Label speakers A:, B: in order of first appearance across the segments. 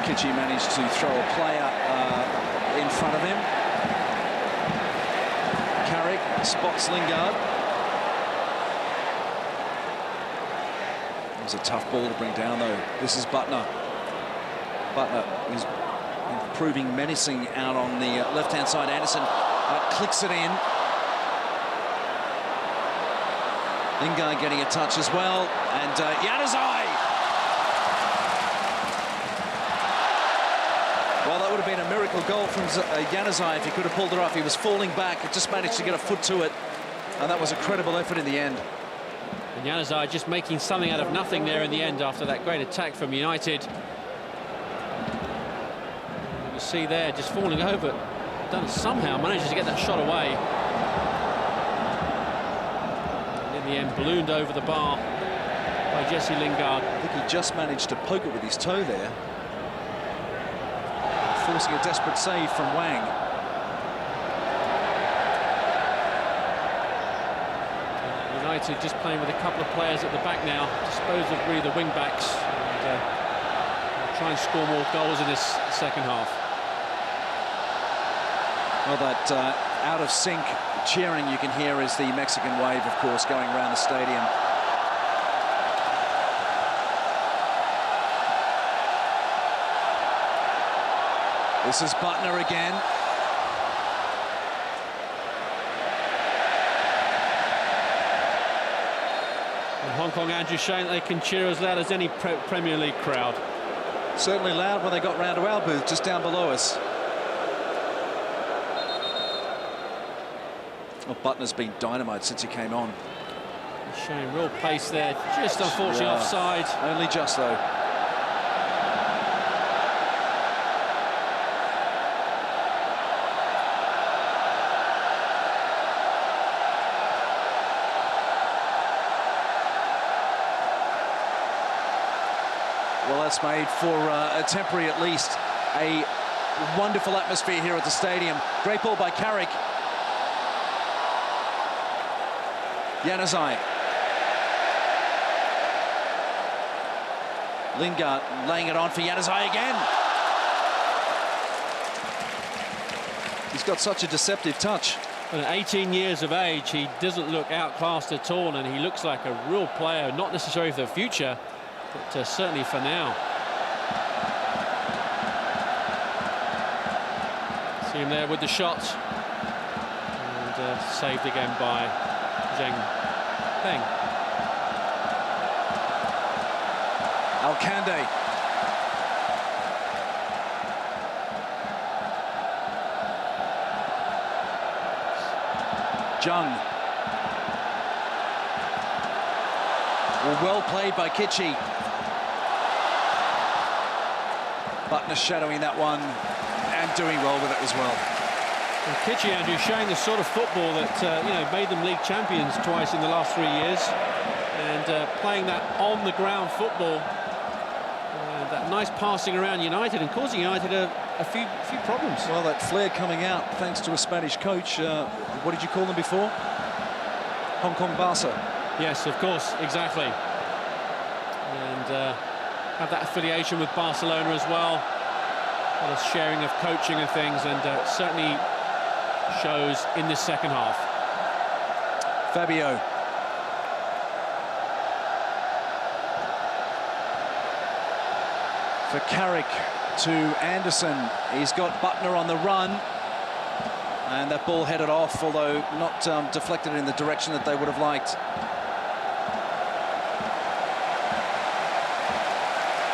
A: Kitchie managed to throw a player in front of him. Carrick spots Lingard. It was a tough ball to bring down, though. This is Butner. Butner is proving menacing out on the left-hand side. Anderson clicks it in. Lingard getting a touch as well, and Januzaj. Well, that would have been a miracle goal from Januzaj if he could have pulled it off. He was falling back, just managed to get a foot to it, and that was a credible effort in the end.
B: And Januzaj just making something out of nothing there in the end after that great attack from United. You see there, just falling over, somehow manages to get that shot away. In the end, ballooned over the bar by Jesse Lingard.
A: I think he just managed to poke it with his toe there, forcing a desperate save from Wang.
B: United just playing with a couple of players at the back now, dispose of really the wing-backs, and try and score more goals in this second half.
A: Well, that out-of-sync cheering you can hear is the Mexican wave, of course, going around the stadium. This is Butner again.
B: And Hong Kong, Andrew, showing that they can cheer as loud as any Premier League crowd.
A: Certainly loud when they got round to our booth, just down below us. Well, Butner's been dynamite since he came on.
B: He's showing real pace there, just unfortunately offside.
A: Only just, though. Well, that's made for a temporary, at least, a wonderful atmosphere here at the stadium. Great ball by Carrick. Januzaj. Lingard laying it on for Januzaj again. He's got such a deceptive touch.
B: And at 18 years of age, he doesn't look outclassed at all, and he looks like a real player, not necessarily for the future, but certainly for now. See him there with the shot. And saved again by Zheng Peng.
A: Alcande. Jung. Well played by Kitchie. Butner shadowing that one and doing well with it as well.
B: And Kitchie, Andrew, showing the sort of football that made them league champions twice in the last 3 years, and playing that on-the-ground football, that nice passing around United and causing United a few problems.
A: Well, that flair coming out thanks to a Spanish coach. What did you call them before? Hong Kong Barca.
B: Yes, of course, exactly. And have that affiliation with Barcelona as well. A lot of sharing of coaching and things, and certainly shows in this second half.
A: Fabio. For Carrick to Anderson. He's got Butner on the run. And that ball headed off, although not deflected in the direction that they would have liked.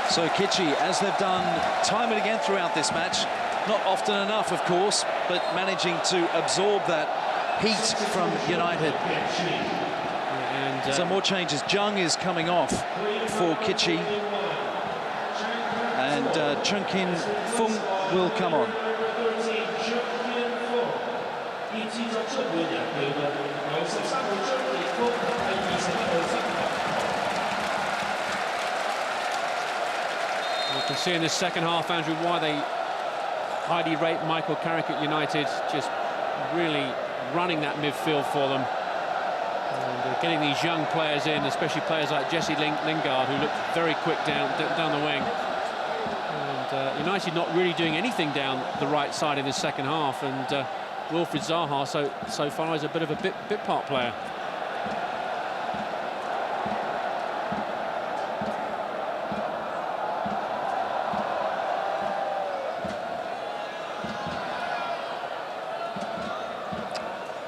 A: So Kitchie, as they've done time and again throughout this match, not often enough, of course, but managing to absorb that heat from United. And so more changes. Jung is coming off for Kitchie. And Chung Kin Fung will come on.
B: You can see in this second half, Andrew, why they highly rate Michael Carrick at United, just really running that midfield for them. And getting these young players in, especially players like Jesse Lingard, who looked very quick down the wing. And United not really doing anything down the right side in the second half, and Wilfried Zaha so far is a bit of a bit part player.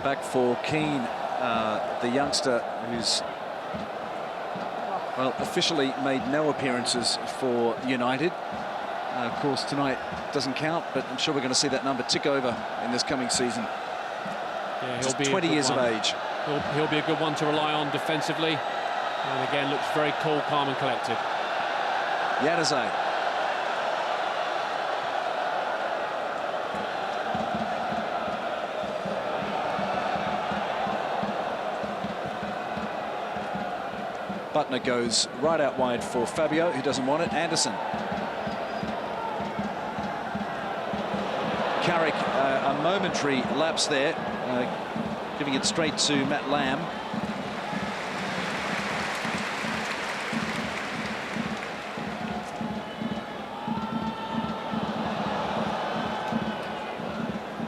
A: Back for Keane, the youngster who's, well, officially made no appearances for United. Of course, tonight doesn't count, but I'm sure we're going to see that number tick over in this coming season.
B: Yeah, he'll
A: just
B: be
A: 20 years of age.
B: He'll be a good one to rely on defensively. And again, looks very cool, calm and collected.
A: Januzaj. Butner goes right out wide for Fabio, who doesn't want it. Anderson. Carrick, a momentary lapse there, giving it straight to Matt Lamb.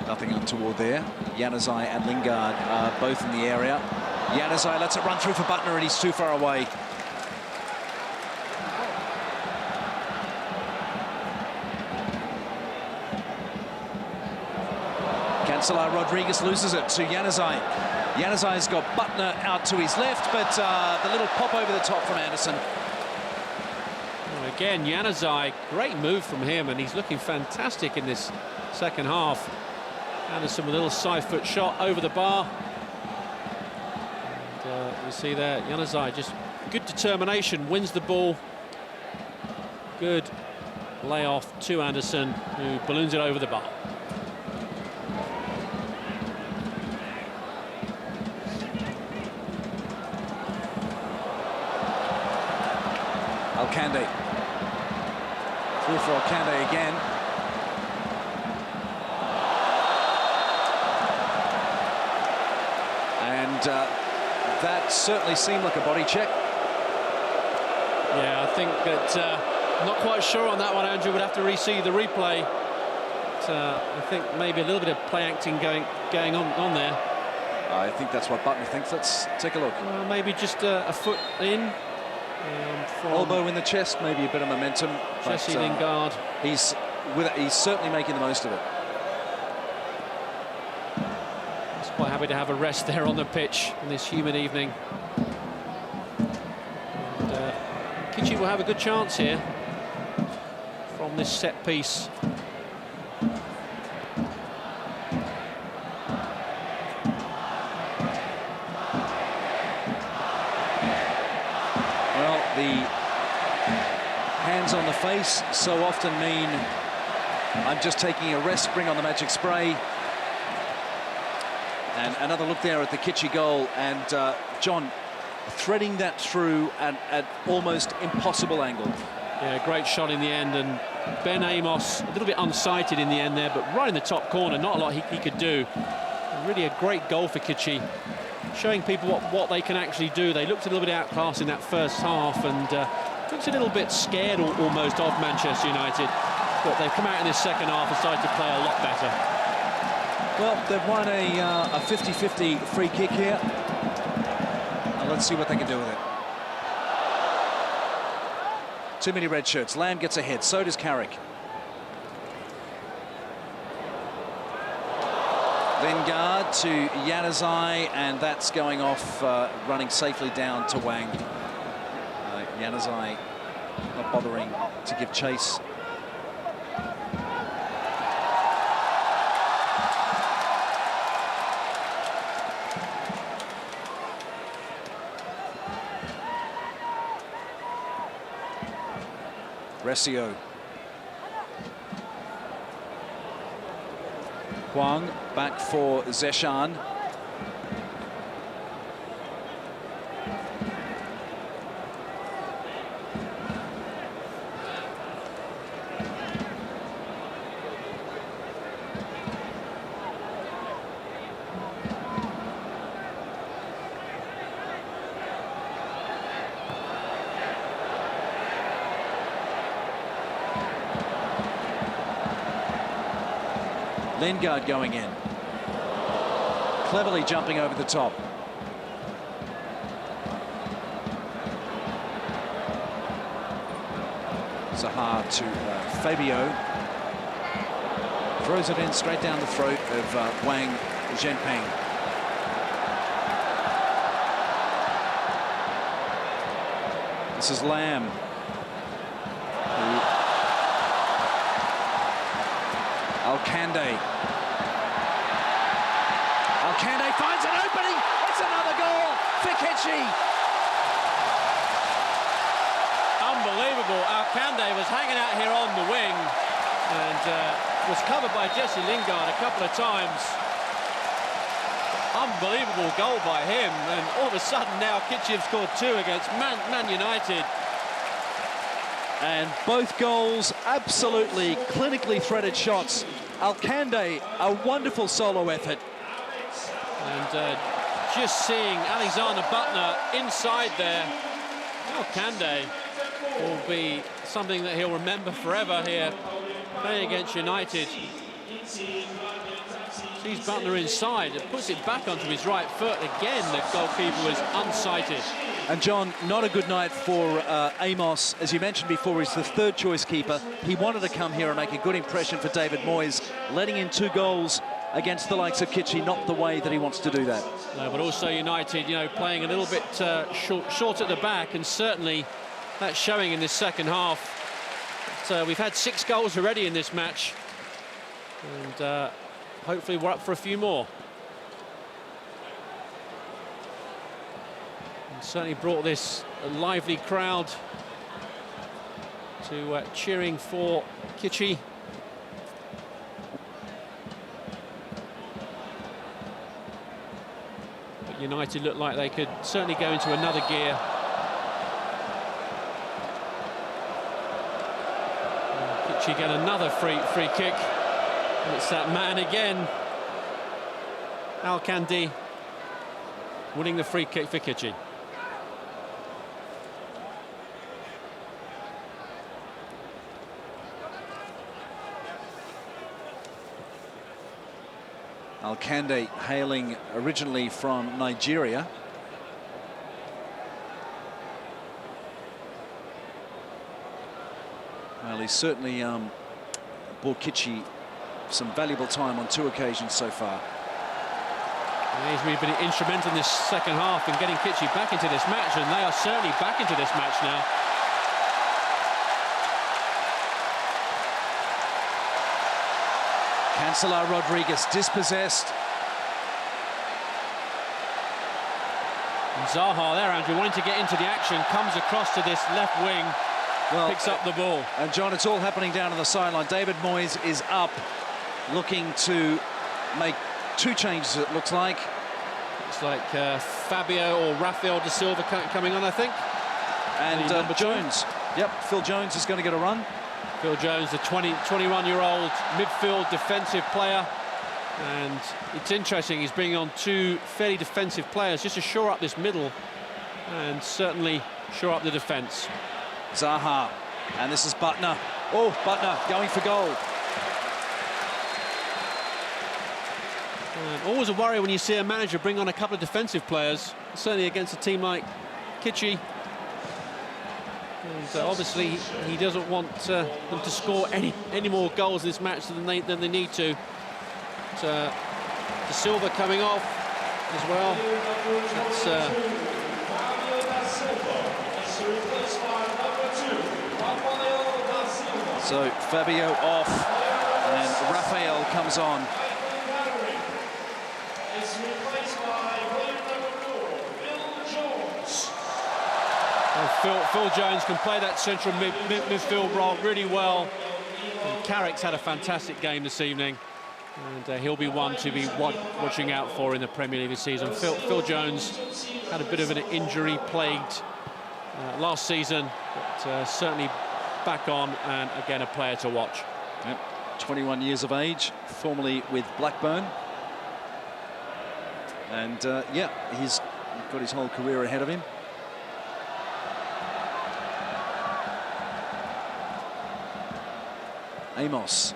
A: Nothing untoward there. Januzaj and Lingard are both in the area. Januzaj lets it run through for Butner, and he's too far away. Cancelar Rodriguez loses it to Januzaj. Januzaj's got Butner out to his left, but the little pop over the top from Anderson.
B: Well, again, Januzaj, great move from him, and he's looking fantastic in this second half. Anderson with a little side foot shot over the bar. And you see there, Januzaj just good determination, wins the ball. Good layoff to Anderson, who balloons it over the bar.
A: Alcande. Through for Alcande again. And that certainly seemed like a body check.
B: Yeah, I think that not quite sure on that one, Andrew. Would have to re-see the replay. But, I think maybe a little bit of play acting going on there.
A: I think that's what Butner thinks. Let's take a look.
B: Maybe just a foot in.
A: Elbow in the chest, maybe a bit of momentum.
B: Jesse Lingard.
A: He's certainly making the most of it.
B: He's quite happy to have a rest there on the pitch on this humid evening. And Kitchie will have a good chance here from this set piece.
A: The hands on the face so often mean I'm just taking a rest, bring on the magic spray. And another look there at the Kitchie goal, and John threading that through at an almost impossible angle.
B: Yeah, great shot in the end, and Ben Amos a little bit unsighted in the end there, but right in the top corner, not a lot he could do. And really a great goal for Kitchie, showing people what they can actually do. They looked a little bit outclassed in that first half, and looked a little bit scared almost of Manchester United. But they've come out in this second half and started to play a lot better.
A: Well, they've won a 50-50 free kick here. And let's see what they can do with it. Too many red shirts. Lamb gets ahead, so does Carrick. Lingard to Januzaj, and that's going off, running safely down to Wang. Januzaj not bothering to give chase. Resio. Huang back for Zeshan. Lingard going in. Cleverly jumping over the top. Zaha to Fabio. Throws it in straight down the throat of Wang Zhenpeng. This is Lam. Alcande. Alcande finds an opening. It's another goal for Kitchie.
B: Unbelievable. Alcande was hanging out here on the wing and was covered by Jesse Lingard a couple of times. Unbelievable goal by him, and all of a sudden now Kitchie have scored 2 against Man United.
A: And both goals absolutely clinically threaded shots. Alcande, a wonderful solo effort.
B: And just seeing Alexander Butner inside there, Alcande will be something that he'll remember forever here, playing against United. Sees Butner inside and puts it back onto his right foot. Again, the goalkeeper was unsighted.
A: And John, not a good night for Amos. As you mentioned before, he's the third choice keeper. He wanted to come here and make a good impression for David Moyes. Letting in 2 goals against the likes of Kitchie, not the way that he wants to do that.
B: No, but also United, you know, playing a little bit short at the back, and certainly that's showing in this second half. But, we've had 6 goals already in this match, and hopefully we're up for a few more. And certainly brought this lively crowd to cheering for Kitchie. But United look like they could certainly go into another gear. Kitchie get another free kick. And it's that man again, Alcande, winning the free kick for Kitchie.
A: Alcande hailing originally from Nigeria. Well, he's certainly brought Kitchie some valuable time on 2 occasions so far.
B: And he's really been instrumental in this second half in getting Kitchie back into this match, and they are certainly back into this match now.
A: Cancelar Rodriguez dispossessed.
B: And Zaha there, Andrew, wanting to get into the action, comes across to this left wing, picks up the ball.
A: And John, it's all happening down on the sideline. David Moyes is up, looking to make 2 changes, it looks like.
B: It's like Fabio or Rafael da Silva coming on, I think.
A: And Jones. Yep, Phil Jones is going to get a run.
B: Phil Jones, the 21-year-old midfield defensive player. And it's interesting, he's bringing on 2 fairly defensive players just to shore up this middle and certainly shore up the defence.
A: Zaha, and this is Butner. Oh, Butner going for goal.
B: And always a worry when you see a manager bring on a couple of defensive players, certainly against a team like Kitchie. And obviously he doesn't want them to score any more goals in this match than they need to. But, Da Silva coming off as well.
A: So Fabio off, and Rafael comes on.
B: Phil Jones can play that central midfield role really well. And Carrick's had a fantastic game this evening, and he'll be one to be watching out for in the Premier League this season. Phil Jones had a bit of an injury-plagued last season, but certainly back on, and again a player to watch.
A: Yep, 21 years of age, formerly with Blackburn, and yeah, he's got his whole career ahead of him. Amos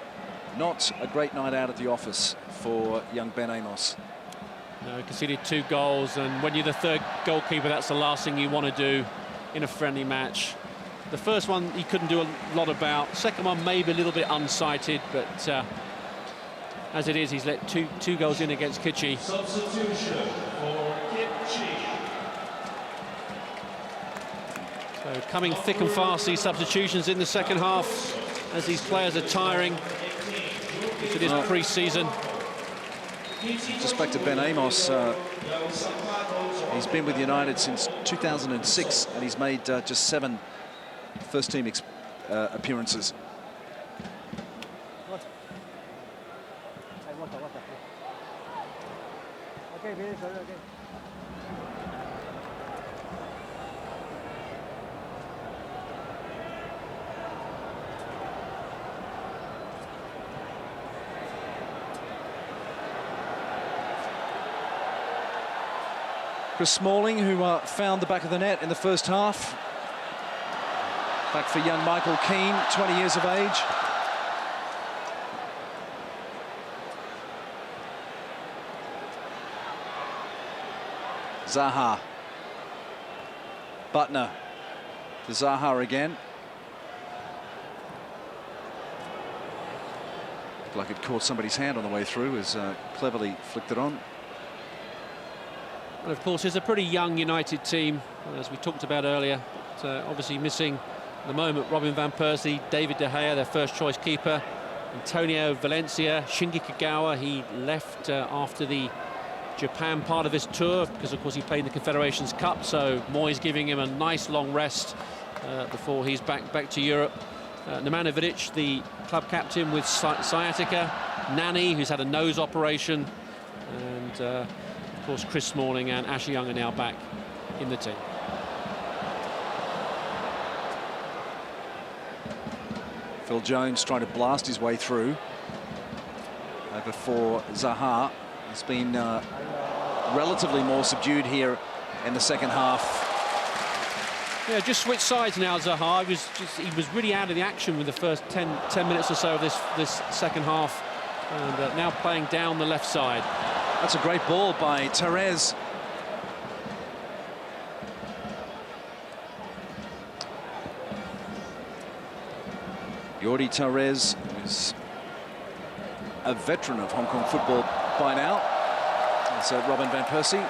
A: Not a great night out at the office for young Ben Amos.
B: No, conceded 2 goals, and when you're the third goalkeeper, that's the last thing you want to do in a friendly match. The first one he couldn't do a lot about. Second one maybe a little bit unsighted, but as it is, he's let two goals in against Kitchie.
C: Substitution for Kitchie.
B: So coming thick and fast, these substitutions in the second half, as these players are tiring. If it is pre-season.
A: Just back to Ben Amos. He's been with United since 2006, and he's made just 7 first-team appearances. Chris Smalling, who found the back of the net in the first half. Back for young Michael Keane, 20 years of age. Zaha. Butner. To Zaha again. Looked like it caught somebody's hand on the way through as cleverly flicked it on.
B: And of course, it's a pretty young United team, as we talked about earlier. But, obviously missing at the moment Robin van Persie, David De Gea, their first choice keeper, Antonio Valencia, Shinji Kagawa. He left after the Japan part of his tour because, of course, he played in the Confederations Cup. So Moyes giving him a nice long rest before he's back to Europe. Nemanja Vidic, the club captain with sciatica. Nani, who's had a nose operation, and of course Chris Smalling and Ashley Young are now back in the team.
A: Phil Jones trying to blast his way through. Over for Zaha. He's been relatively more subdued here in the second half.
B: Yeah, just switched sides now, Zaha. He was really out of the action with the first 10 minutes or so of this second half, and now playing down the left side.
A: That's a great ball by Therese. Jordi Therese is a veteran of Hong Kong football by now. So Robin van Persie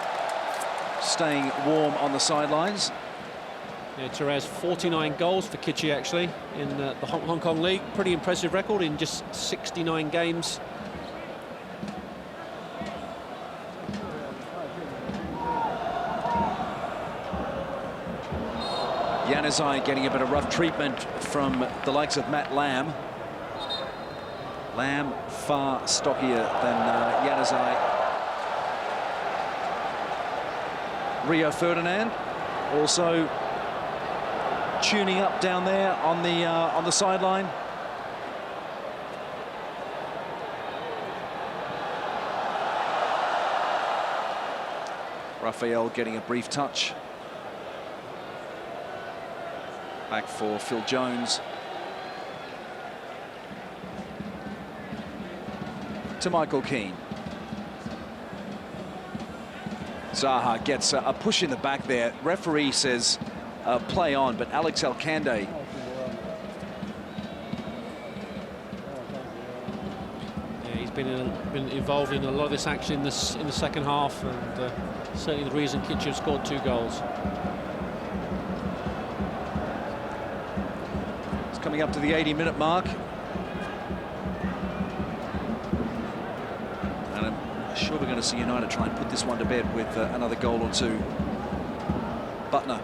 A: staying warm on the sidelines.
B: Yeah, Therese, 49 goals for Kitchie actually in the Hong Kong League. Pretty impressive record in just 69 games.
A: Januzaj getting a bit of rough treatment from the likes of Matt Lamb. Lamb far stockier than Januzaj. Rio Ferdinand also tuning up down there on the sideline. Raphael getting a brief touch. Back for Phil Jones. To Michael Keane. Zaha gets a push in the back there. Referee says play on, but Alex Alcande.
B: Yeah, he's been involved in a lot of this action in the second half, and certainly the reason Kitchie have scored 2 goals.
A: Coming up to the 80-minute mark. And I'm sure we're going to see United try and put this one to bed with another goal or 2. Butner.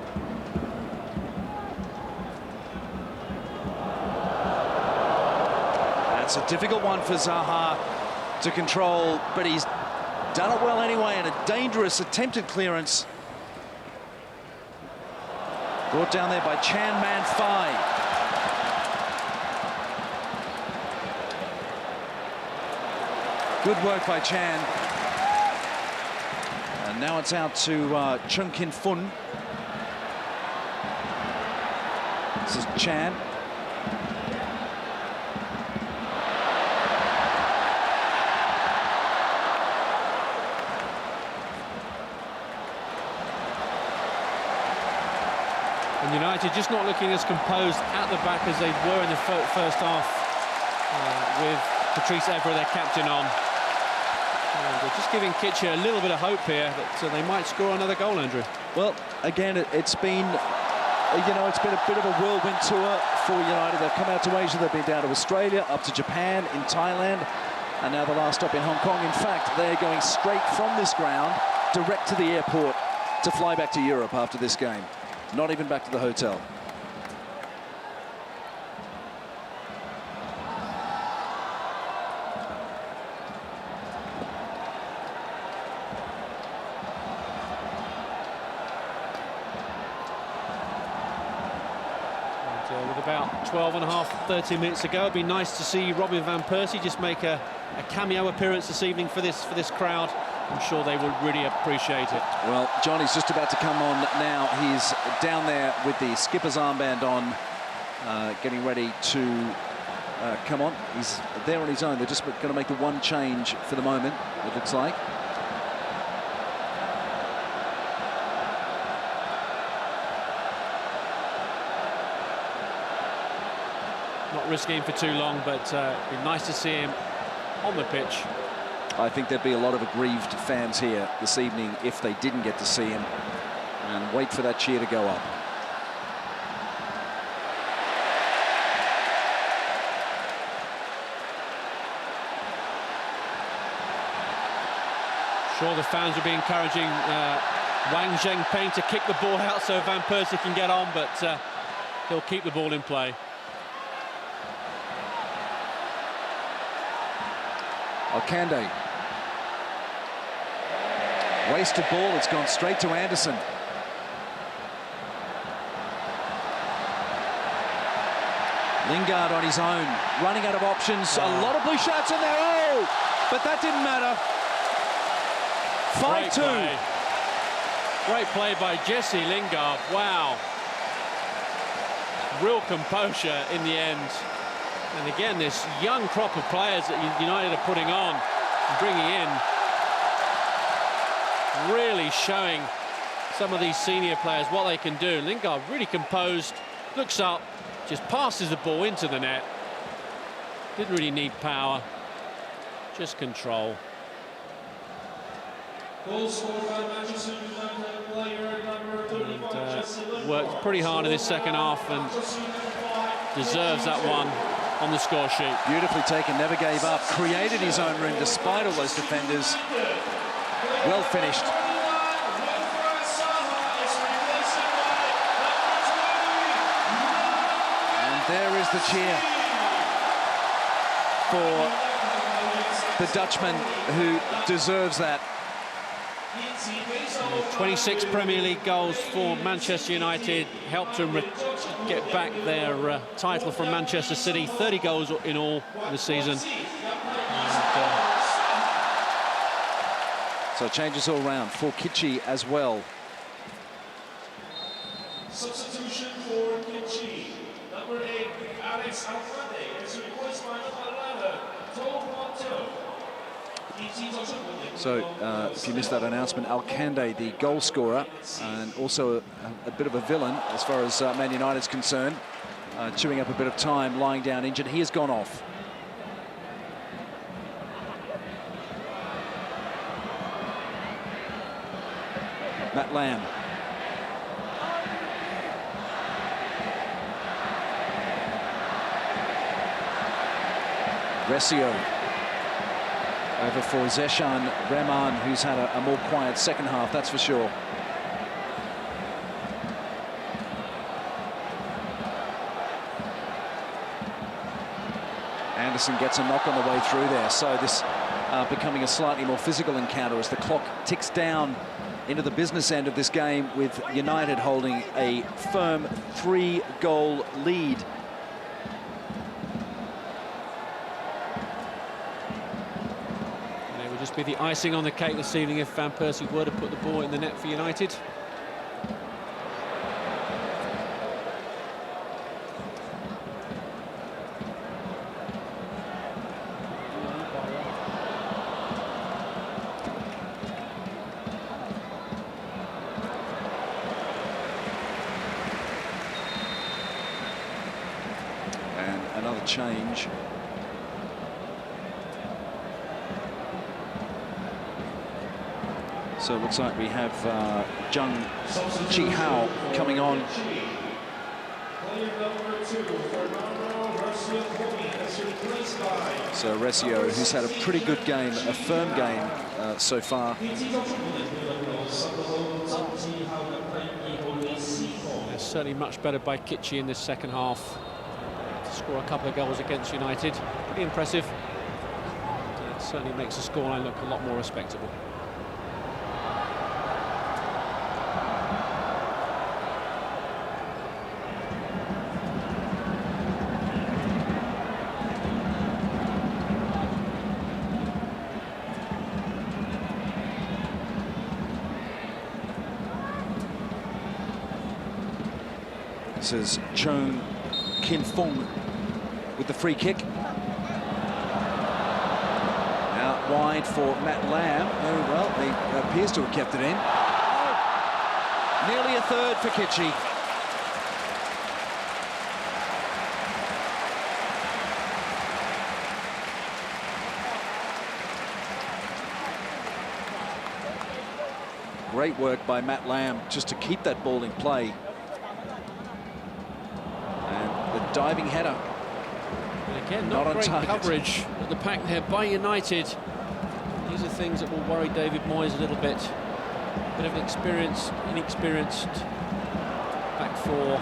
A: That's a difficult one for Zaha to control, but he's done it well anyway, and a dangerous attempted clearance. Brought down there by Chan Man Phai. Good work by Chan. And now it's out to Chung Kin Fun. This is Chan.
B: United just not looking as composed at the back as they were in the first half, with Patrice Evra, their captain, on. And just giving Kitcher a little bit of hope here that they might score another goal, Andrew.
A: Well, again, it's been, you know, it's been a bit of a whirlwind tour for United. They've come out to Asia, they've been down to Australia, up to Japan, in Thailand, and now the last stop in Hong Kong. In fact, they're going straight from this ground direct to the airport to fly back to Europe after this game. Not even back to the hotel.
B: With about 12 and a half, 13 minutes to go, it'd be nice to see Robin van Persie just make a cameo appearance this evening for this crowd. I'm sure they will really appreciate it.
A: Well, Johnny's just about to come on now. He's down there with the skipper's armband on, getting ready to come on. He's there on his own. They're just going to make the one change for the moment, it looks like.
B: Not risking him for too long, but it'd be nice to see him on the pitch.
A: I think there'd be a lot of aggrieved fans here this evening if they didn't get to see him, and wait for that cheer to go up.
B: Sure, the fans will be encouraging Wang Zhengpeng to kick the ball out so Van Persie can get on, but he'll keep the ball in play.
A: Alcande. Wasted ball, it's gone straight to Anderson. Lingard on his own, running out of options. A lot of blue shirts in there. Oh, but that didn't matter. 5-2.
B: Great play by Jesse Lingard. Wow. Real composure in the end. And again, this young crop of players that United are putting on and bringing in, really showing some of these senior players what they can do. Lingard really composed, looks up, just passes the ball into the net. Didn't really need power, just control.
C: Goal scored by Manchester United player number 35.
B: Worked pretty hard in this second half and deserves that one on the score sheet.
A: Beautifully taken, never gave up, created his own room despite all those defenders. Well finished. And there is the cheer for the Dutchman, who deserves that.
B: 26 Premier League goals for Manchester United, helped them get back their title from Manchester City. 30 goals in all this season.
A: So changes all round for Kitchie as well.
C: Substitution for Kitchie. Number 8, Alex Alfrede is replaced by number 11, Tom Monto.
A: So, if you missed that announcement, Alcande, the goal scorer, and also a bit of a villain as far as Man United's concerned, chewing up a bit of time, lying down injured. He has gone off. Matt Lamb. Resio. Over for Zeshan Rehman, who's had a more quiet second half, that's for sure. Anderson gets a knock on the way through there, so this becoming a slightly more physical encounter as the clock ticks down into the business end of this game, with United holding a firm 3-goal lead.
B: Just be the icing on the cake this evening if Van Persie were to put the ball in the net for United.
A: another change. So it looks like we have Jung Chi-hao coming on. So Resio, who's had a pretty good game, a firm game so far.
B: It's certainly much better by Kitchi in this second half. To score a couple of goals against United, pretty impressive. It certainly makes the scoreline look a lot more respectable.
A: This is Chong Kin Fung with the free kick. Out wide for Matt Lamb. Oh, well, he appears to have kept it in. Oh, nearly a third for Kitchi. Great work by Matt Lamb just to keep that ball in play. Diving header.
B: And again, not great coverage at the pack there by United. These are things that will worry David Moyes a little bit. Bit of inexperienced back four.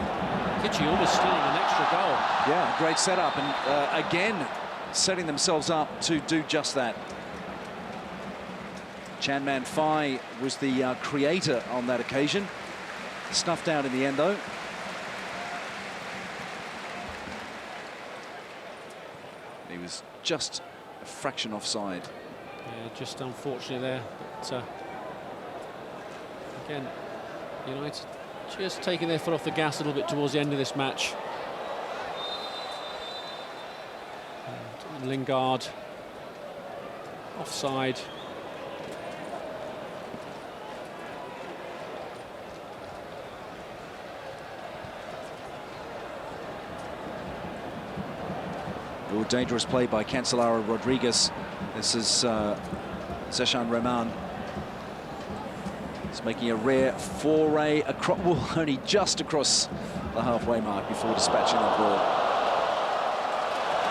B: Kitchi almost stealing an extra goal.
A: Yeah, great setup, and again setting themselves up to do just that. Chan Man Phai was the creator on that occasion. Snuffed out in the end, though. He was just a fraction offside.
B: Yeah, just unfortunately there. But, again, United just taking their foot off the gas a little bit towards the end of this match. And Lingard offside.
A: Oh, dangerous play by Cancellara Rodriguez. This is Zeshan Rahman. He's making a rare foray across, well, only just across the halfway mark before dispatching that ball.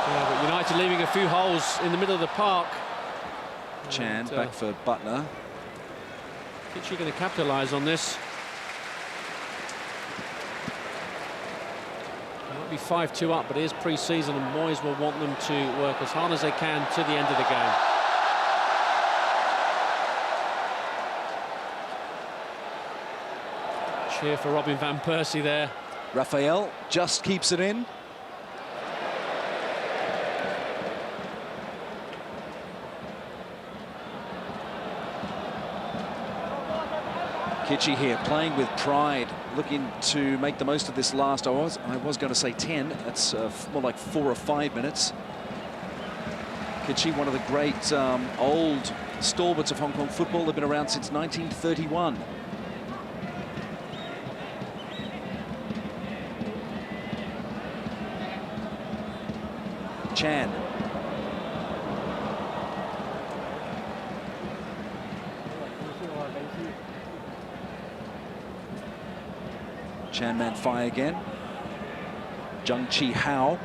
B: Yeah, but United leaving a few holes in the middle of the park.
A: Chan back for Butner.
B: Kitchi going to capitalise on this. Be 5-2 up, but it is pre-season and Moyes will want them to work as hard as they can to the end of the game. Cheer for Robin van Persie there.
A: Raphael just keeps it in. Kitchi here playing with pride, looking to make the most of this last. I was going to say 10. That's more like 4 or 5 minutes. Kitchi, one of the great old stalwarts of Hong Kong football. They've been around since 1931. Chan. Chan Man Phai again. Jung Chi-hao.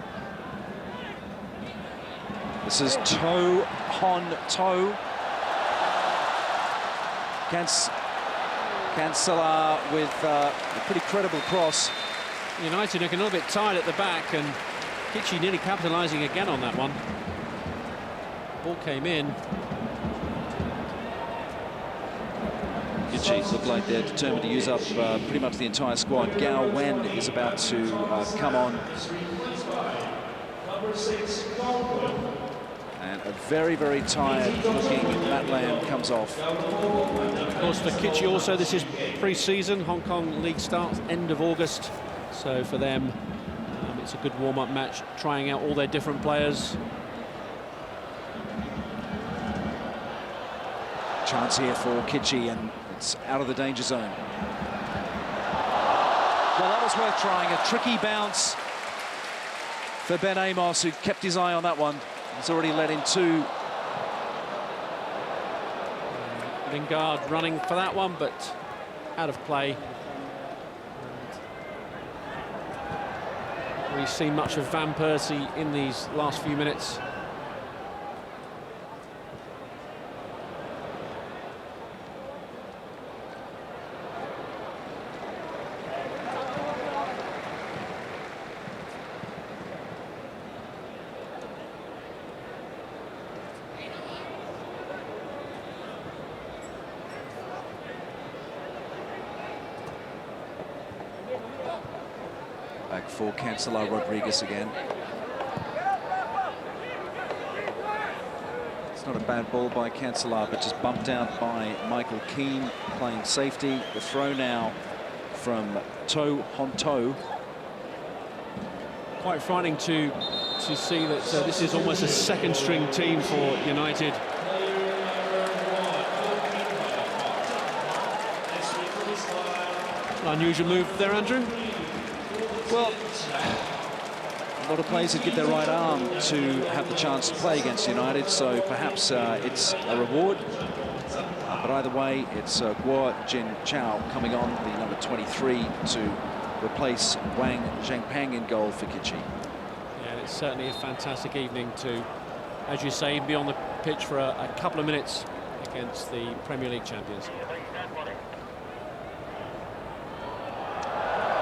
A: This is To Hon To. Cancela with a pretty credible cross.
B: United looking a little bit tired at the back, and Kitchi nearly capitalising again on that one. Ball came in.
A: Kitchi look like they're determined to use up pretty much the entire squad. Gao Wen is about to come on. And a very, very tired-looking Matt Lamb comes off.
B: Of course, for Kitchi also, this is pre-season. Hong Kong League starts end of August. So for them, it's a good warm-up match, trying out all their different players.
A: Chance here for Kitchi, and it's out of the danger zone. Well, that was worth trying. A tricky bounce for Ben Amos, who kept his eye on that one. He's already let in 2.
B: Lingard running for that one, but out of play. We've seen much of Van Persie in these last few minutes.
A: Back for Cancelo Rodriguez again. It's not a bad ball by Cancelo, but just bumped out by Michael Keane playing safety. The throw now from toe on toe.
B: Quite frightening to see that this is almost a second-string team for United. Unusual move there, Andrew.
A: Well, a lot of players that give their right arm to have the chance to play against United, so perhaps it's a reward. But either way, it's Guo Jin Chao coming on, the number 23, to replace Wang Zhengpang in goal for Kitchee.
B: Yeah, it's certainly a fantastic evening to, as you say, be on the pitch for a couple of minutes against the Premier League champions.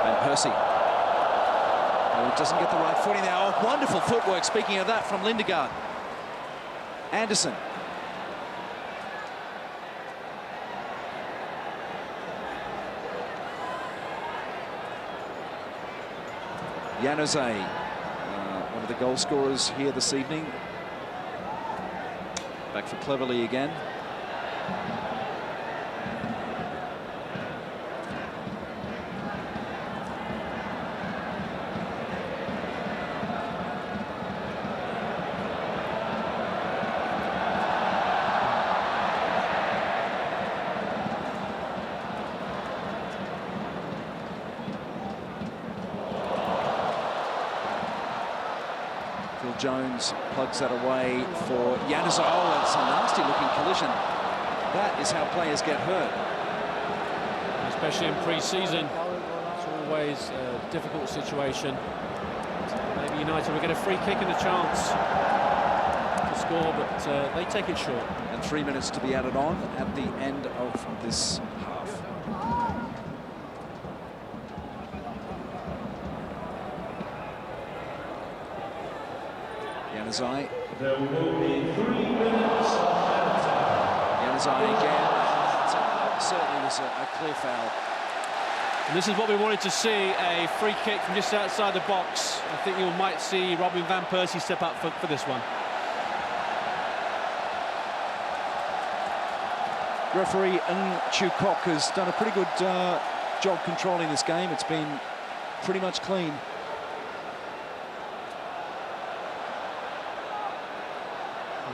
A: Van Persie. Oh, doesn't get the right footing there. Oh, wonderful footwork, speaking of that, from Lindegaard. Anderson. Januzaj, one of the goal scorers here this evening. Back for Cleverley again. Jones plugs that away for Januzaj. Oh, it's a nasty-looking collision. That is how players get hurt.
B: Especially in pre-season. It's always a difficult situation. Maybe United will get a free kick and a chance to score, but they take it short.
A: And 3 minutes to be added on at the end of this half. Januzaj.
C: There will be 3 minutes of
A: Januzaj again. Certainly was a clear foul.
B: And this is what we wanted to see, a free kick from just outside the box. I think you might see Robin Van Persie step up for this one.
A: Referee Ng Chu Kok has done a pretty good job controlling this game. It's been pretty much clean.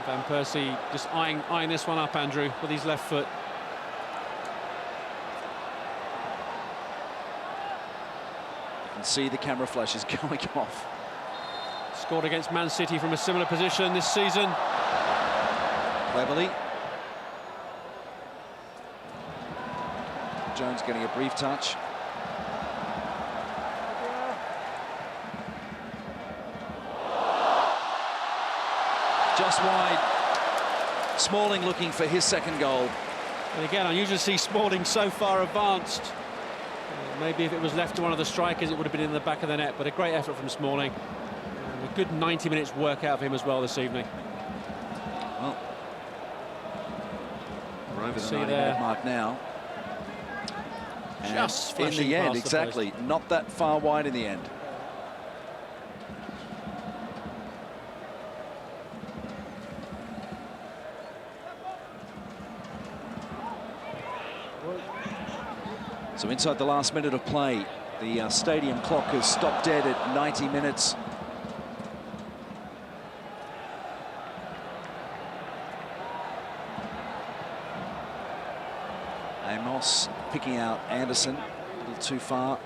B: Van Persie just eyeing this one up, Andrew, with his left foot.
A: You can see the camera flashes going off.
B: Scored against Man City from a similar position this season.
A: Cleverley. Jones getting a brief touch. Just wide. Smalling looking for his second goal.
B: And again, I usually see Smalling so far advanced. Maybe if it was left to one of the strikers, it would have been in the back of the net, but a great effort from Smalling. And a good 90 minutes work out of him as well this evening.
A: Well, we're over the 90-minute mark now.
B: Just
A: in the end, exactly. Not that far wide in the end. So inside the last minute of play, the stadium clock has stopped dead at 90 minutes. Amos picking out Anderson, a little too far.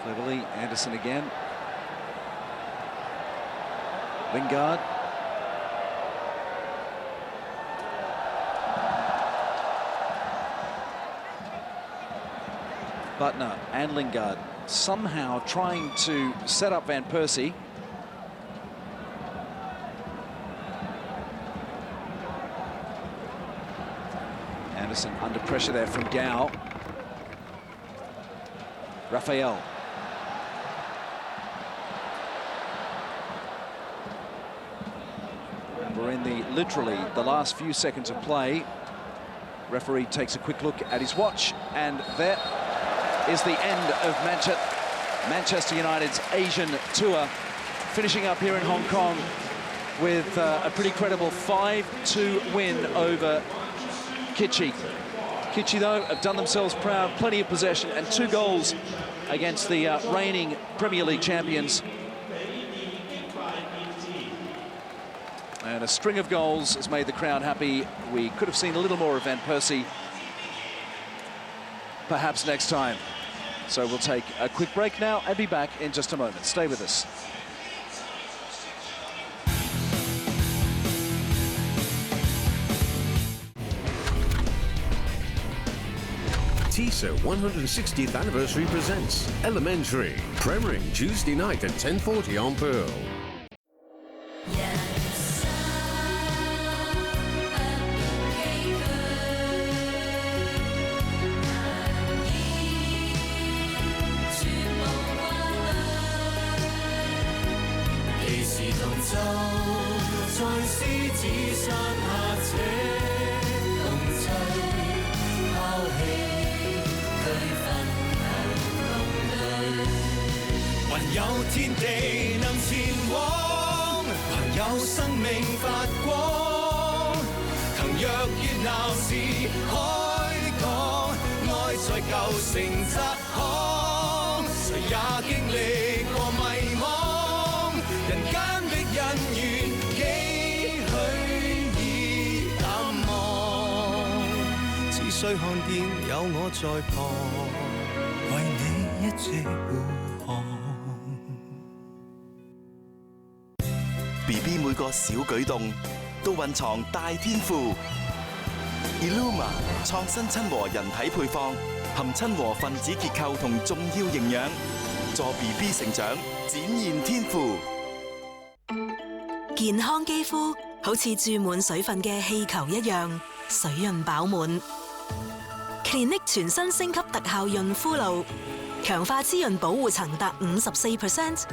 A: Cleverley, Anderson again. Lingard. Butner and Lingard somehow trying to set up Van Persie. Anderson under pressure there from Gao. Raphael. And we're in literally the last few seconds of play. Referee takes a quick look at his watch, and there is the end of Manchester United's Asian tour, finishing up here in Hong Kong with a pretty credible 5-2 win over Kitchee. Kitchee, though, have done themselves proud, plenty of possession and 2 goals against the reigning Premier League champions. And a string of goals has made the crowd happy. We could have seen a little more of Van Persie, perhaps next time. So we'll take a quick break now and be back in just a moment. Stay with us.
D: TISA 160th Anniversary presents Elementary, premiering Tuesday night at 10:40 on Pearl.
E: 有天地能前往，還有生命發光。騰躍越鬧市開港，愛在舊城窄巷，誰也經歷過迷惘。人間的恩怨幾許已淡忘，只需看見有我在旁，為你一直護航。
F: BB 每個小舉動都蘊藏大天賦。Illuma 創新親和人體配方，含親和分子結構同重要營養，助 BB 成長，展現天賦。
G: 健康肌膚好似注滿水分嘅氣球一樣，水潤飽滿。Clinique 全新升級特效潤膚露，強化滋潤保護層達 54%。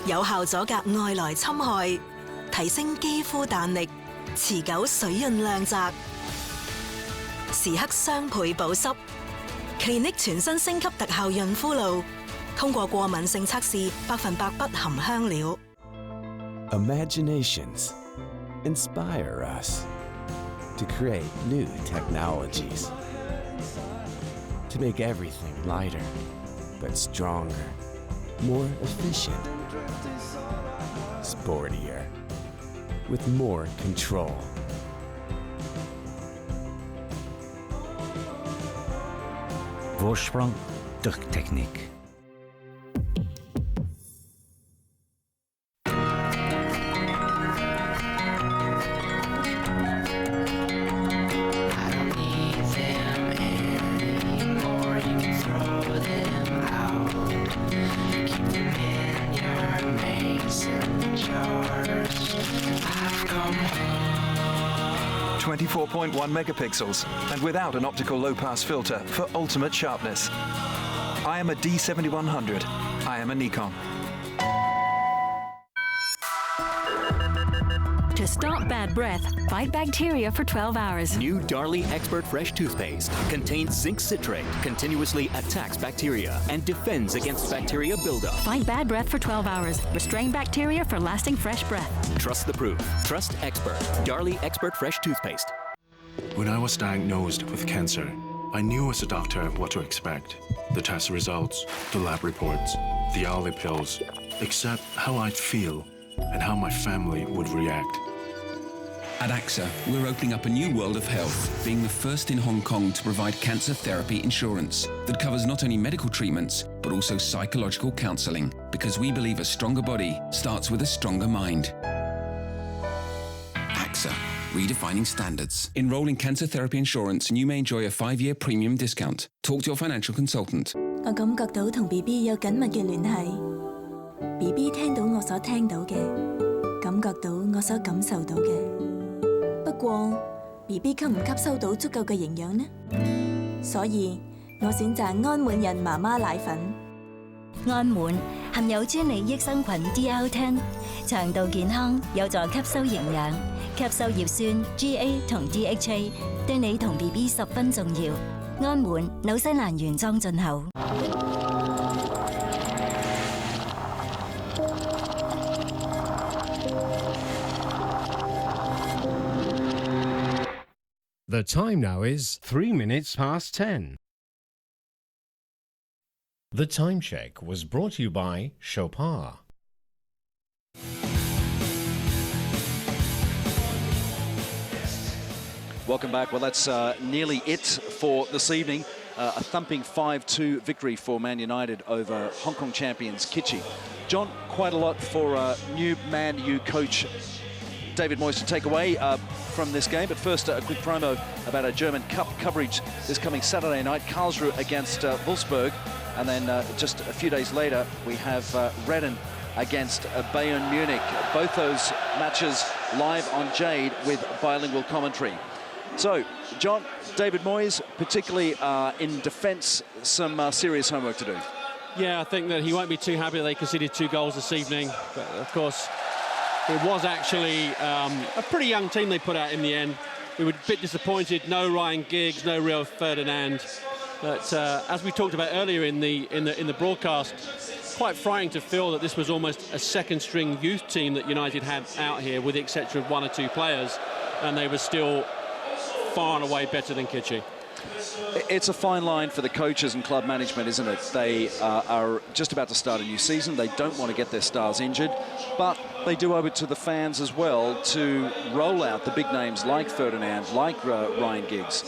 G: 有效阻隔外來侵害，提升肌膚彈力，持久水潤亮澤，時刻雙倍保濕。Clinique 全新升級特效潤膚露，通過過敏性測試，100%不含香料。
H: Imaginations inspire us to create new technologies, to make everything lighter, but stronger, more efficient, sportier, with more control.
I: Voorsprong durch Technik.
J: .1 megapixels and without an optical low-pass filter for ultimate sharpness. I am a D7100. I am a Nikon.
K: To stop bad breath, fight bacteria for 12 hours.
L: New Darlie Expert Fresh toothpaste contains zinc citrate, continuously attacks bacteria and defends against bacteria buildup.
K: Fight bad breath for 12 hours. Restrain bacteria for lasting fresh breath.
L: Trust the proof. Trust Expert. Darlie Expert Fresh toothpaste.
M: When I was diagnosed with cancer, I knew as a doctor what to expect. The test results, the lab reports, the hourly pills, except how I'd feel and how my family would react.
I: At AXA, we're opening up a new world of health, being the first in Hong Kong to provide cancer therapy insurance that covers not only medical treatments, but also psychological counselling, because we believe a stronger body starts with a stronger mind. AXA, redefining standards. Enroll in cancer therapy insurance and you may enjoy a 5-year premium discount. Talk to your financial consultant.
G: 我感覺到同 BB 有緊密嘅聯繫 ，BB 聽到我所聽到嘅，感覺到我所感受到嘅。不過 ，BB 吸唔吸收到足夠嘅營養呢？所以我選擇安滿人媽媽奶粉。
N: 安滿含有專利益生菌 DL10， 腸道健康，有助吸收營養，吸收葉酸、GA 同 DHA， 對你同 BB 十分重要。安滿紐西蘭原裝進口。
D: The time now is 3 minutes past 10. The time check was brought to you by Chopard.
A: Welcome back. Well, that's nearly it for this evening. A thumping 5-2 victory for Man United over Hong Kong champions Kitchee. John, quite a lot for new Man U coach David Moyes to take away from this game. But first, a quick promo about our German Cup coverage this coming Saturday night. Karlsruhe against Wolfsburg. And then just a few days later, we have Redden against Bayern Munich. Both those matches live on Jade with bilingual commentary. So, John, David Moyes, particularly in defence, some serious homework to do.
B: Yeah, I think that he won't be too happy that they conceded 2 goals this evening. But, of course, it was actually a pretty young team they put out in the end. We were a bit disappointed. No Ryan Giggs, no Rio Ferdinand. But as we talked about earlier in the broadcast, quite frightening to feel that this was almost a second-string youth team that United had out here, with the exception of 1 or 2 players, and they were still far and away better than Kitchee.
A: It's a fine line for the coaches and club management, isn't it? They are just about to start a new season. They don't want to get their stars injured, but they do owe it to the fans as well to roll out the big names like Ferdinand, like Ryan Giggs.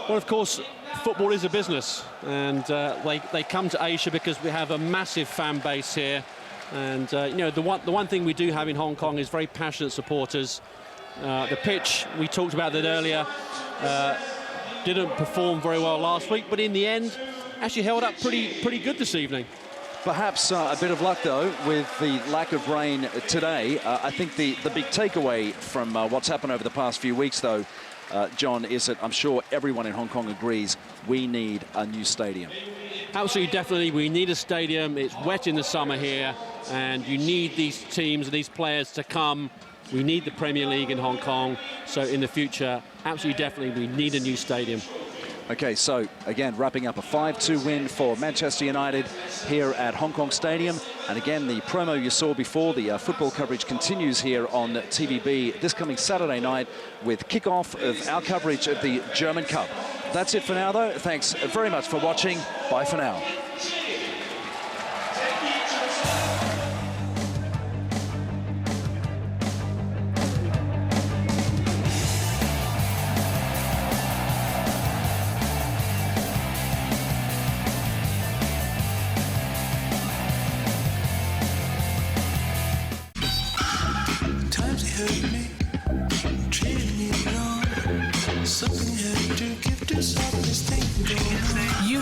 B: Well, of course, football is a business, and they come to Asia because we have a massive fan base here. And, you know, the one thing we do have in Hong Kong is very passionate supporters. The pitch, we talked about that earlier, didn't perform very well last week, but in the end, actually held up pretty good this evening.
A: Perhaps a bit of luck, though, with the lack of rain today. I think the big takeaway from what's happened over the past few weeks, though, John, is that I'm sure everyone in Hong Kong agrees we need a new stadium.
B: Absolutely, definitely. We need a stadium. It's wet in the summer here, and you need these teams and these players to come. We need the Premier League in Hong Kong. So in the future, absolutely, definitely, we need a new stadium.
A: OK, so again, wrapping up a 5-2 win for Manchester United here at Hong Kong Stadium. And again, the promo you saw before, the football coverage continues here on TVB this coming Saturday night with kickoff of our coverage of the German Cup. That's it for now, though. Thanks very much for watching. Bye for now.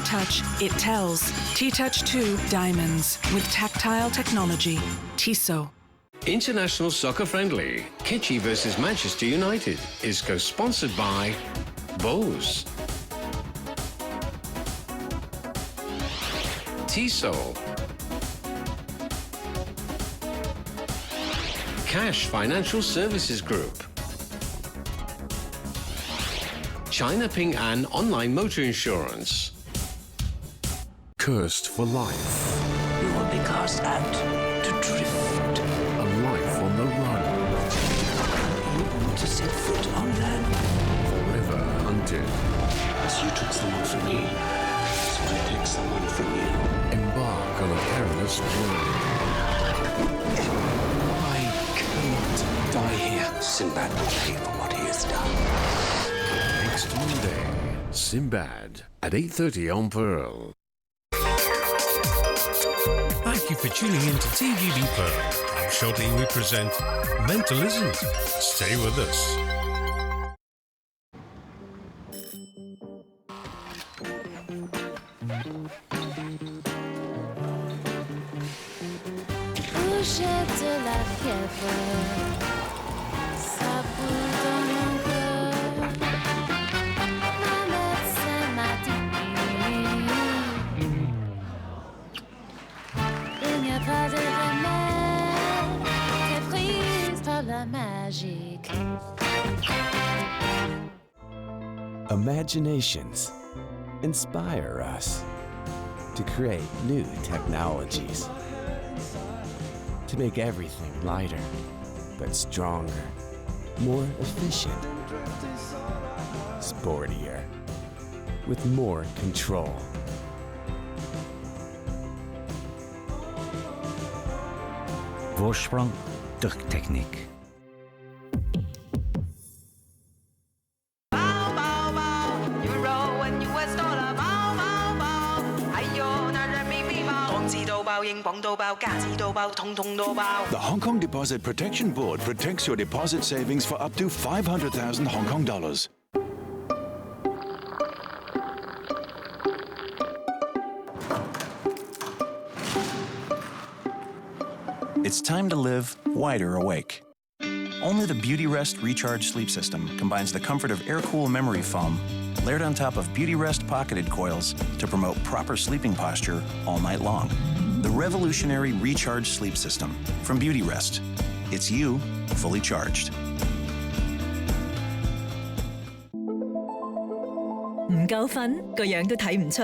O: Touch, it tells. T-Touch 2 Diamonds with tactile technology. Tissot.
D: International Soccer Friendly, Kitchee versus Manchester United, is co-sponsored by Bose, Tissot, Cash Financial Services Group, China Ping An Online Motor Insurance. Cursed for life.
P: You will be cast out to drift.
D: A life on the run.
P: You want to set foot on land.
D: Forever hunted.
P: As you took someone from me, so I take someone from you.
D: Embark on a perilous journey.
P: I cannot die here. Sinbad will pay for what he has done.
D: Next Monday, Sinbad at 8:30 on Pearl.
Q: Thank you for tuning in to TVB Pearl. Shortly we present Mentalism. Stay with us.
R: De la fièvre, ça brûle dans mon cœur. Ma médecin m'a dit il n'y a pas de remède caprice par la magique.
H: Imaginations inspire us to create new technologies. To make everything lighter, but stronger, more efficient, sportier, with more control.
S: Voorsprong durch Technik.
T: The Hong Kong Deposit Protection Board protects your deposit savings for up to 500,000 Hong Kong dollars.
U: It's time to live wider awake. Only the Beauty Rest Recharge Sleep System combines the comfort of air-cool memory foam layered on top of Beauty Rest pocketed coils to promote proper sleeping posture all night long. The revolutionary Recharge Sleep System from Beauty Rest. It's you fully charged.
V: 唔夠瞓，個樣都睇唔出。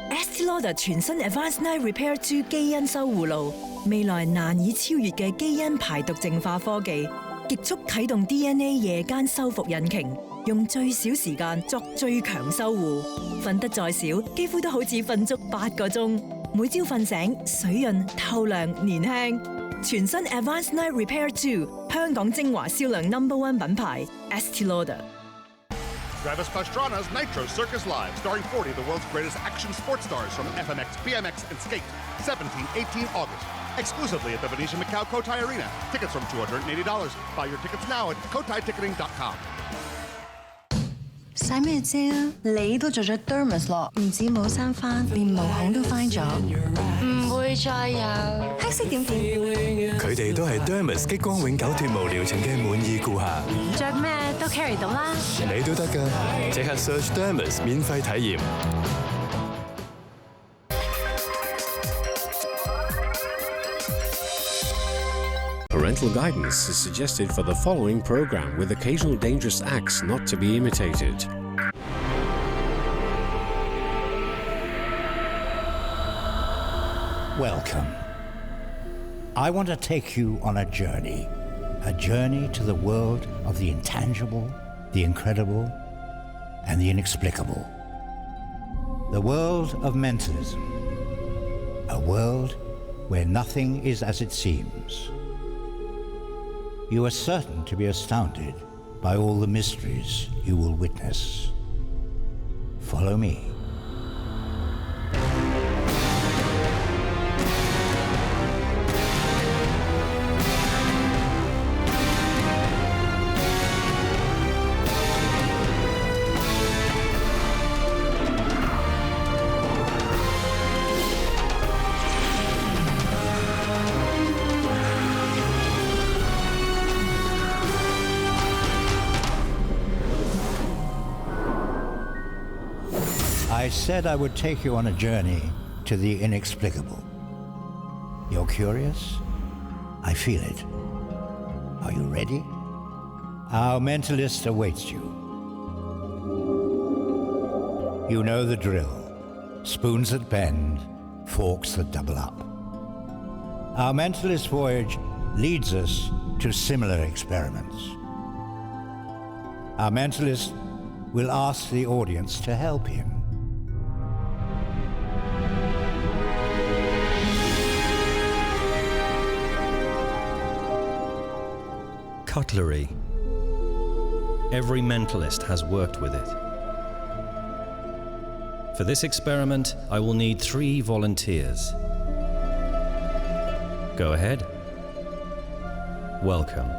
V: Estée Lauder 全新 Advanced Night Repair 2基因修護露，未來難以超越嘅基因排毒淨化科技，極速啟動 DNA 夜間修復引擎，用最少時間作最強修護。瞓得再少，肌膚都好似瞓足8個鐘。每朝瞓醒，水潤、透亮、年輕。全新 Advanced Night Repair 2，香港精華銷量No.1品牌 Estée Lauder。
W: Travis Pastrana's Nitro Circus Live, starring 40 of the world's greatest action sports stars from FMX, BMX, and skate. 17-18 August. Exclusively at the Venetian Macau Cotai Arena. Tickets from $280. Buy your tickets now at CotaiTicketing.com.
X: 使咩遮啊？你都做咗 dermis 咯，唔止冇生翻，連毛孔都翻咗。唔會再有黑色點點。
Y: 佢哋都係 dermis 激光永久脫毛療程嘅滿意顧客。
X: 着咩都 carry 到啦。
Y: 你都得㗎，即刻 search dermis 免費體驗。
D: Parental guidance is suggested for the following program, with occasional dangerous acts not to be imitated.
Z: Welcome. I want to take you on a journey to the world of the intangible, the incredible, and the inexplicable. The world of mentalism. A world where nothing is as it seems. You are certain to be astounded by all the mysteries you will witness. Follow me. I said I would take you on a journey to the inexplicable. You're curious? I feel it. Are you ready? Our mentalist awaits you. You know the drill. Spoons that bend, forks that double up. Our mentalist voyage leads us to similar experiments. Our mentalist will ask the audience to help him.
C: cutlery. Every mentalist has worked with it. For this experiment, I will need 3 volunteers. Go ahead. Welcome.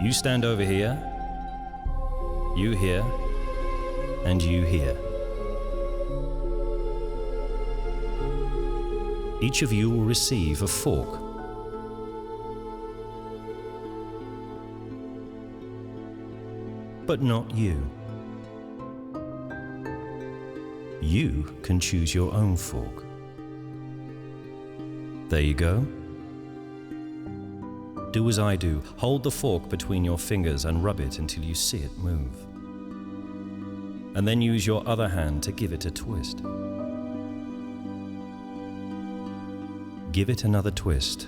C: You stand over here, you here, and you here. Each of you will receive a fork. But not you. You can choose your own fork. There you go. Do as I do. Hold the fork between your fingers and rub it until you see it move. And then use your other hand to give it a twist. Give it another twist.